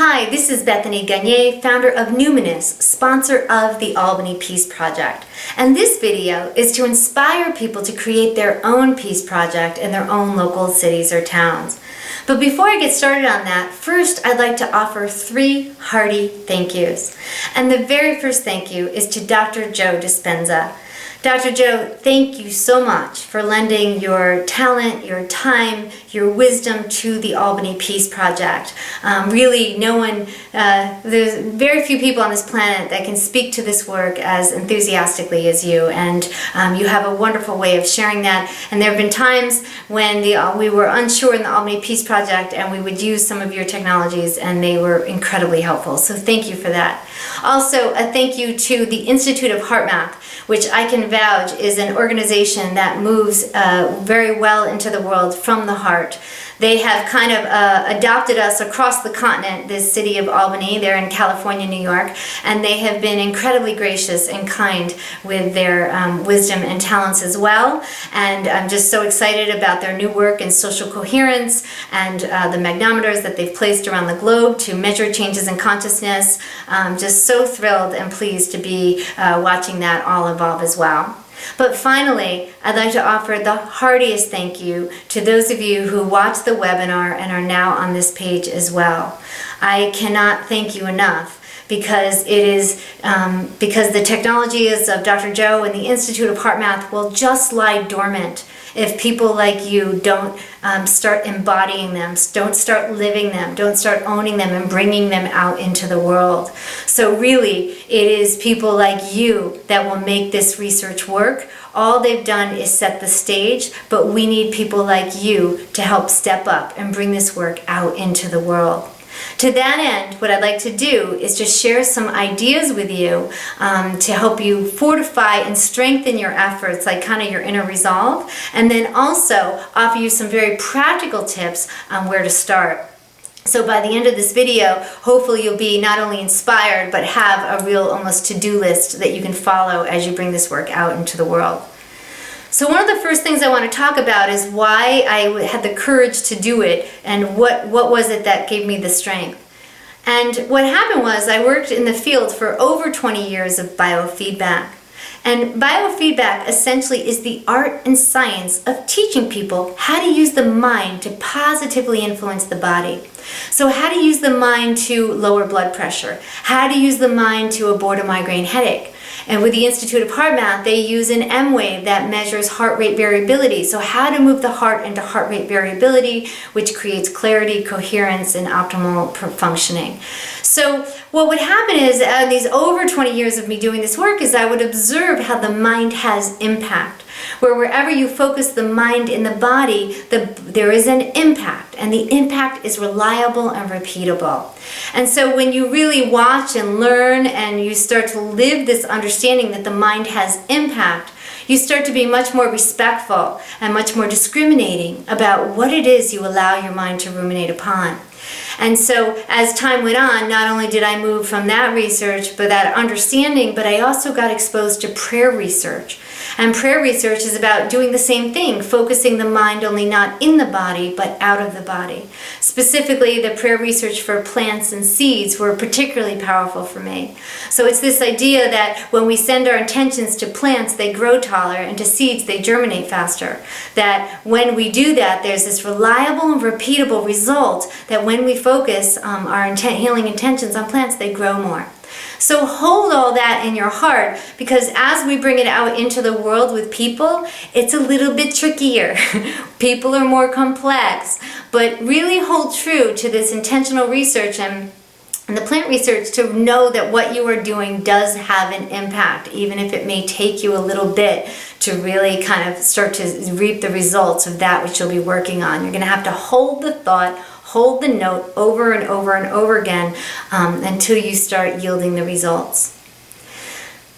Hi, this is Bethany Gonyea, founder of Numinous, sponsor of the Albany Peace Project. And this video is to inspire people to create their own peace project in their own local cities or towns. But before I get started on that, first I'd like to offer 3 hearty thank yous. And the very first thank you is to Dr. Joe Dispenza. Dr. Joe, thank you so much for lending your talent, your time, your wisdom to the Albany Peace Project. Really, there's very few people on this planet that can speak to this work as enthusiastically as you, and you have a wonderful way of sharing that. And there have been times when we were unsure in the Albany Peace Project, and we would use some of your technologies, and they were incredibly helpful. So thank you for that. Also, a thank you to the Institute of HeartMath, which I can vouch is an organization that moves very well into the world from the heart. They have kind of adopted us across the continent, this city of Albany. They're in California, New York, and they have been incredibly gracious and kind with their wisdom and talents as well. And I'm just so excited about their new work in social coherence and the magnometers that they've placed around the globe to measure changes in consciousness. Just so thrilled and pleased to be watching that all evolve as well. But finally, I'd like to offer the heartiest thank you to those of you who watched the webinar and are now on this page as well. I cannot thank you enough because because the technologies of Dr. Joe and the Institute of HeartMath will just lie dormant if people like you don't start embodying them, don't start living them, don't start owning them and bringing them out into the world. So really, it is people like you that will make this research work. All they've done is set the stage, but we need people like you to help step up and bring this work out into the world. To that end, what I'd like to do is just share some ideas with you to help you fortify and strengthen your efforts, like kind of your inner resolve, and then also offer you some very practical tips on where to start. So by the end of this video, hopefully you'll be not only inspired, but have a real almost to-do list that you can follow as you bring this work out into the world. So one of the first things I want to talk about is why I had the courage to do it and what was it that gave me the strength. And what happened was I worked in the field for over 20 years of biofeedback. And biofeedback essentially is the art and science of teaching people how to use the mind to positively influence the body. So how to use the mind to lower blood pressure, how to use the mind to abort a migraine headache. And with the Institute of HeartMath, they use an M-wave that measures heart rate variability. So how to move the heart into heart rate variability, which creates clarity, coherence, and optimal functioning. So what would happen is, these over 20 years of me doing this work, is I would observe how the mind has impact. Where wherever you focus the mind in the body, there is an impact, and the impact is reliable and repeatable. And so when you really watch and learn and you start to live this understanding that the mind has impact, you start to be much more respectful and much more discriminating about what it is you allow your mind to ruminate upon. And so as time went on, not only did I move from that research, but that understanding, but I also got exposed to prayer research. And prayer research is about doing the same thing, focusing the mind only not in the body, but out of the body. Specifically, the prayer research for plants and seeds were particularly powerful for me. So it's this idea that when we send our intentions to plants, they grow taller, and to seeds, they germinate faster. That when we do that, there's this reliable and repeatable result that when we focus our healing intentions on plants, they grow more. So hold all that in your heart, because as we bring it out into the world with people, it's a little bit trickier. People are more complex, but really hold true to this intentional research and the plant research to know that what you are doing does have an impact, even if it may take you a little bit to really kind of start to reap the results of that which you'll be working on. You're going to have to hold the thought, hold the note over and over and over again until you start yielding the results.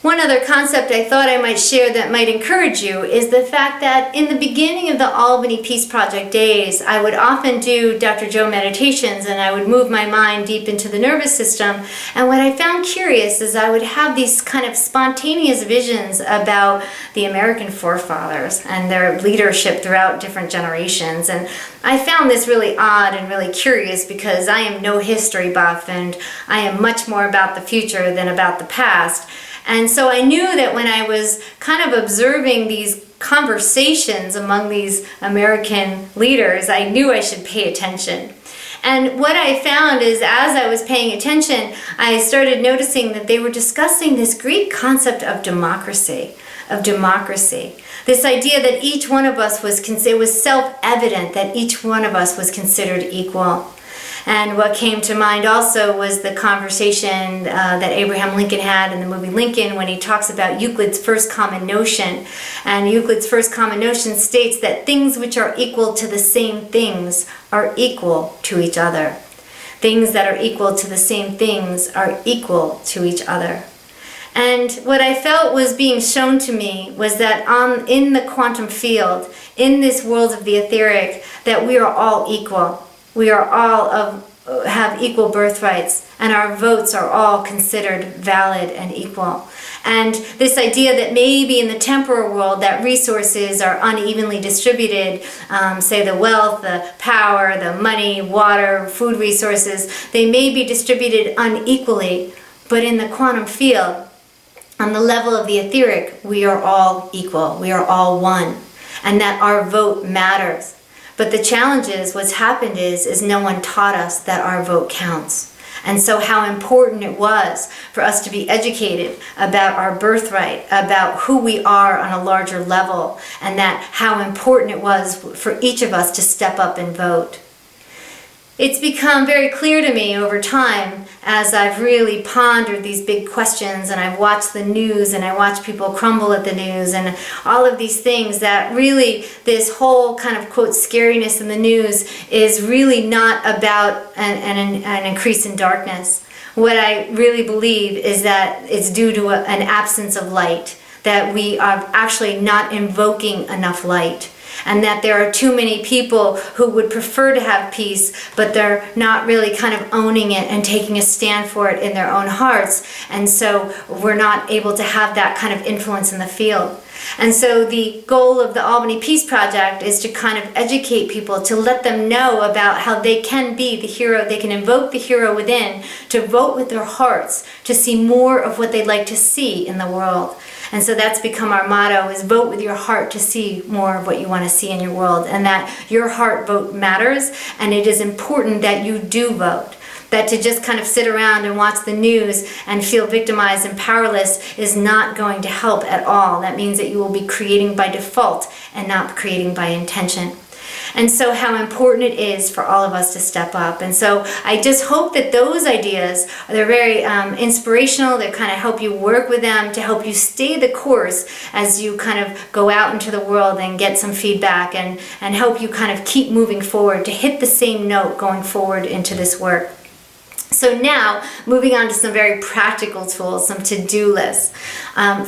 One other concept I thought I might share that might encourage you is the fact that in the beginning of the Albany Peace Project days, I would often do Dr. Joe meditations, and I would move my mind deep into the nervous system. And what I found curious is I would have these kind of spontaneous visions about the American forefathers and their leadership throughout different generations. And I found this really odd and really curious because I am no history buff, and I am much more about the future than about the past. And so I knew that when I was kind of observing these conversations among these American leaders, I knew I should pay attention. And what I found is as I was paying attention, I started noticing that they were discussing this great concept of democracy. This idea that each one of us it was self-evident that each one of us was considered equal. And what came to mind also was the conversation that Abraham Lincoln had in the movie Lincoln when he talks about Euclid's first common notion. And Euclid's first common notion states that things which are equal to the same things are equal to each other. Things that are equal to the same things are equal to each other. And what I felt was being shown to me was that in the quantum field, in this world of the etheric, that we are all equal. We are all have equal birthrights, and our votes are all considered valid and equal. And this idea that maybe in the temporal world that resources are unevenly distributed, say the wealth, the power, the money, water, food resources, they may be distributed unequally, but in the quantum field, on the level of the etheric, we are all equal. We are all one, and that our vote matters. But the challenge is, what's happened is no one taught us that our vote counts. And so how important it was for us to be educated about our birthright, about who we are on a larger level, and that how important it was for each of us to step up and vote. It's become very clear to me over time as I've really pondered these big questions and I've watched the news and I watch people crumble at the news and all of these things that really this whole kind of quote scariness in the news is really not about an increase in darkness. What I really believe is that it's due to an absence of light, that we are actually not invoking enough light. And that there are too many people who would prefer to have peace, but they're not really kind of owning it and taking a stand for it in their own hearts. And so we're not able to have that kind of influence in the field. And so the goal of the Albany Peace Project is to kind of educate people, to let them know about how they can be the hero, they can invoke the hero within, to vote with their hearts, to see more of what they'd like to see in the world. And so that's become our motto, is vote with your heart to see more of what you want to see in your world, and that your heart vote matters, and it is important that you do vote. That to just kind of sit around and watch the news and feel victimized and powerless is not going to help at all. That means that you will be creating by default and not creating by intention. And so how important it is for all of us to step up. And so I just hope that those ideas, they're very inspirational. They kind of help you work with them to help you stay the course as you kind of go out into the world and get some feedback and help you kind of keep moving forward to hit the same note going forward into this work. So now, moving on to some very practical tools, some to-do lists.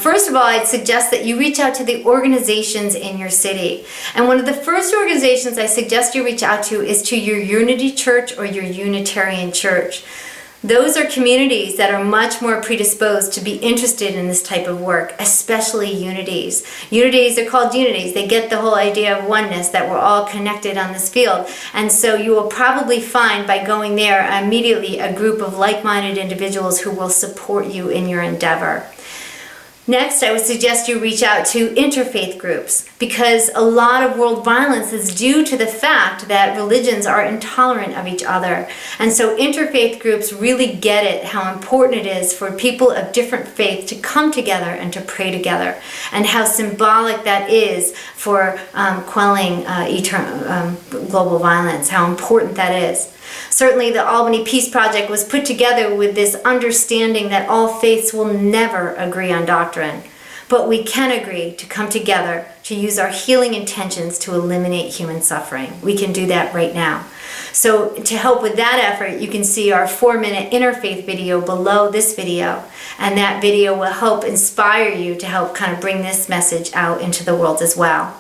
First of all, I'd suggest that you reach out to the organizations in your city. And one of the first organizations I suggest you reach out to is to your Unity Church or your Unitarian Church. Those are communities that are much more predisposed to be interested in this type of work, especially unities. Unities are called unities. They get the whole idea of oneness, that we're all connected on this field. And so you will probably find by going there immediately a group of like-minded individuals who will support you in your endeavor. Next, I would suggest you reach out to interfaith groups, because a lot of world violence is due to the fact that religions are intolerant of each other. And so interfaith groups really get it, how important it is for people of different faith to come together and to pray together, and how symbolic that is for quelling global violence, how important that is. Certainly the Albany Peace Project was put together with this understanding that all faiths will never agree on doctrine, but we can agree to come together to use our healing intentions to eliminate human suffering. We can do that right now. So to help with that effort, you can see our 4-minute interfaith video below this video, and that video will help inspire you to help kind of bring this message out into the world as well.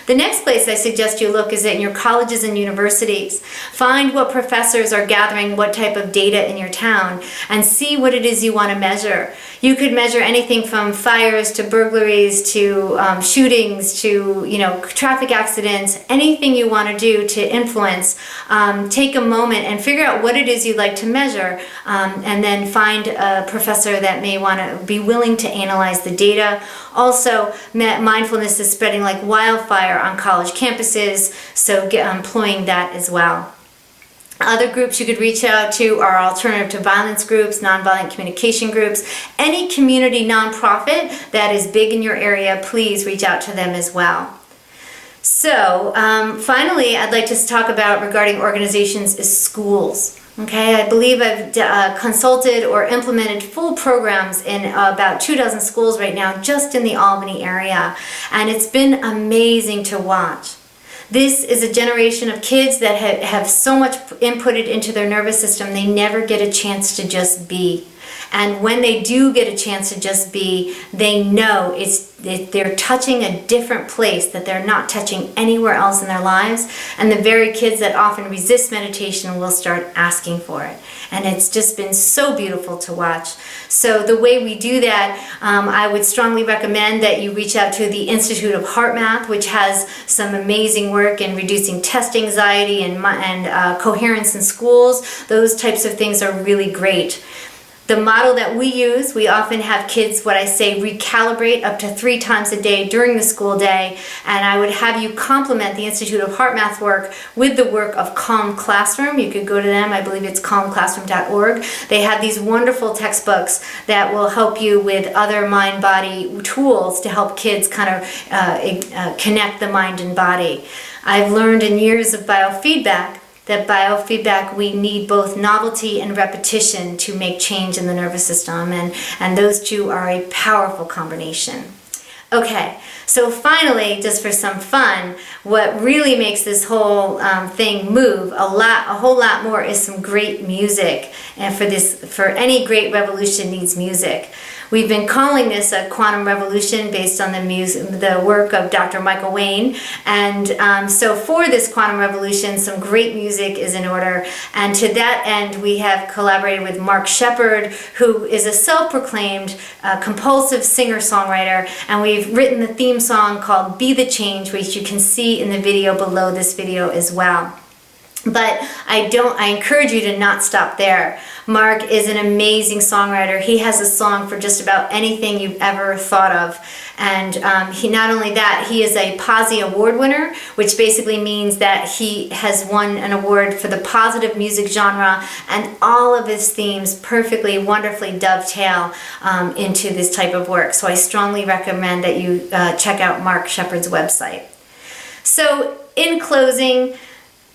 The next place I suggest you look is in your colleges and universities. Find what professors are gathering what type of data in your town and see what it is you want to measure. You could measure anything from fires to burglaries to shootings to traffic accidents, anything you want to do to influence. Take a moment and figure out what it is you'd like to measure, and then find a professor that may want to be willing to analyze the data. Also, mindfulness is spreading like wildfire on college campuses, so employing that as well. Other groups you could reach out to are alternative to violence groups, nonviolent communication groups, any community nonprofit that is big in your area, please reach out to them as well. So finally, I'd like to talk about regarding organizations is schools. Okay, I believe I've consulted or implemented full programs in about 24 schools right now, just in the Albany area, and it's been amazing to watch. This is a generation of kids that have so much inputted into their nervous system, they never get a chance to just be. And when they do get a chance to just be, they know they're touching a different place that they're not touching anywhere else in their lives. And the very kids that often resist meditation will start asking for it. And it's just been so beautiful to watch. So the way we do that, I would strongly recommend that you reach out to the Institute of Heart Math, which has some amazing work in reducing test anxiety and coherence in schools. Those types of things are really great. The model that we use, we often have kids, what I say, recalibrate up to 3 times a day during the school day, and I would have you complement the Institute of Heart Math work with the work of Calm Classroom. You could go to them, I believe it's calmclassroom.org. They have these wonderful textbooks that will help you with other mind-body tools to help kids kind of connect the mind and body. I've learned in years of biofeedback that biofeedback, we need both novelty and repetition to make change in the nervous system, and those two are a powerful combination. Okay, so finally, just for some fun, what really makes this whole thing move a whole lot more is some great music, and for any great revolution needs music. We've been calling this a quantum revolution based on the work of Dr. Michael Wayne. And so for this quantum revolution, some great music is in order. And to that end, we have collaborated with Mark Shepard, who is a self-proclaimed compulsive singer-songwriter. And we've written the theme song called Be the Change, which you can see in the video below this video as well. But I encourage you to not stop there. Mark is an amazing songwriter. He has a song for just about anything you've ever thought of. And he not only that, he is a Posse Award winner, which basically means that he has won an award for the positive music genre, and all of his themes perfectly, wonderfully dovetail into this type of work. So I strongly recommend that you check out Mark Shepard's website. So in closing,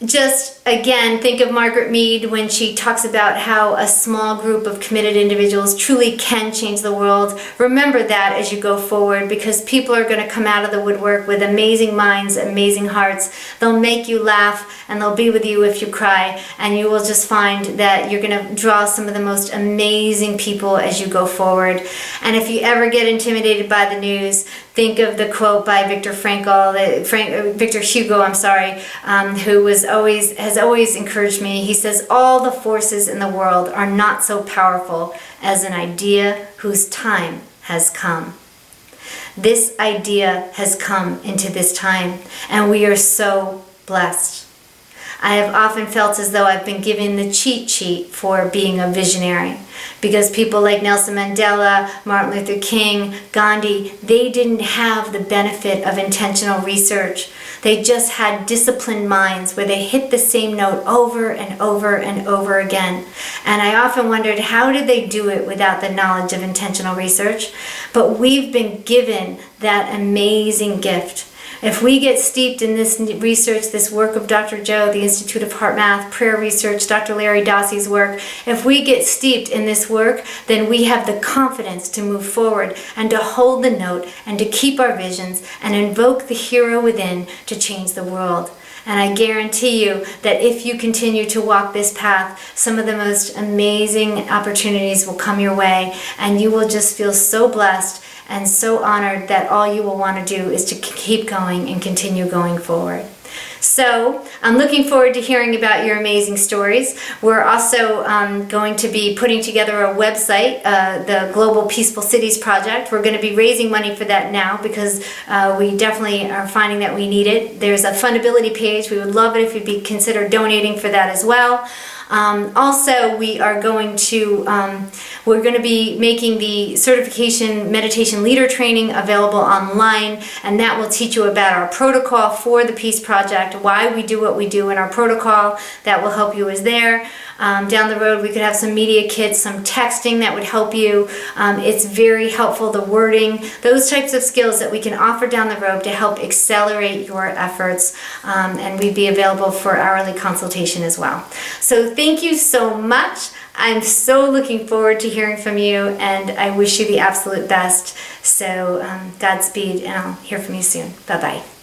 just again, think of Margaret Mead when she talks about how a small group of committed individuals truly can change the world. Remember that as you go forward, because people are going to come out of the woodwork with amazing minds, amazing hearts. They'll make you laugh, and they'll be with you if you cry, and you will just find that you're going to draw some of the most amazing people as you go forward. And if you ever get intimidated by the news, think of the quote by Viktor Frankl, Victor Hugo, who has always encouraged me. He says, all the forces in the world are not so powerful as an idea whose time has come. This idea has come into this time, and we are so blessed. I have often felt as though I've been given the cheat sheet for being a visionary, because people like Nelson Mandela, Martin Luther King, Gandhi, they didn't have the benefit of intentional research. They just had disciplined minds where they hit the same note over and over and over again. And I often wondered, how did they do it without the knowledge of intentional research? But we've been given that amazing gift. If we get steeped in this research, this work of Dr. Joe, the Institute of Heart Math, prayer research, Dr. Larry Dossey's work, if we get steeped in this work, then we have the confidence to move forward and to hold the note and to keep our visions and invoke the hero within to change the world. And I guarantee you that if you continue to walk this path, some of the most amazing opportunities will come your way, and you will just feel so blessed and so honored that all you will want to do is to keep going and continue going forward. So I'm looking forward to hearing about your amazing stories. We're also going to be putting together a website, the Global Peaceful Cities Project. We're going to be raising money for that now because we definitely are finding that we need it. There's a fundability page. We would love it if you'd consider donating for that as well. Also, we're going to be making the certification meditation leader training available online, and that will teach you about our protocol for the Peace Project, why we do what we do in our protocol. That will help you as there. Down the road, we could have some media kits, some texting that would help you. It's very helpful, the wording, those types of skills that we can offer down the road to help accelerate your efforts, and we'd be available for hourly consultation as well. So thank you so much. I'm so looking forward to hearing from you, and I wish you the absolute best. So Godspeed, and I'll hear from you soon. Bye-bye.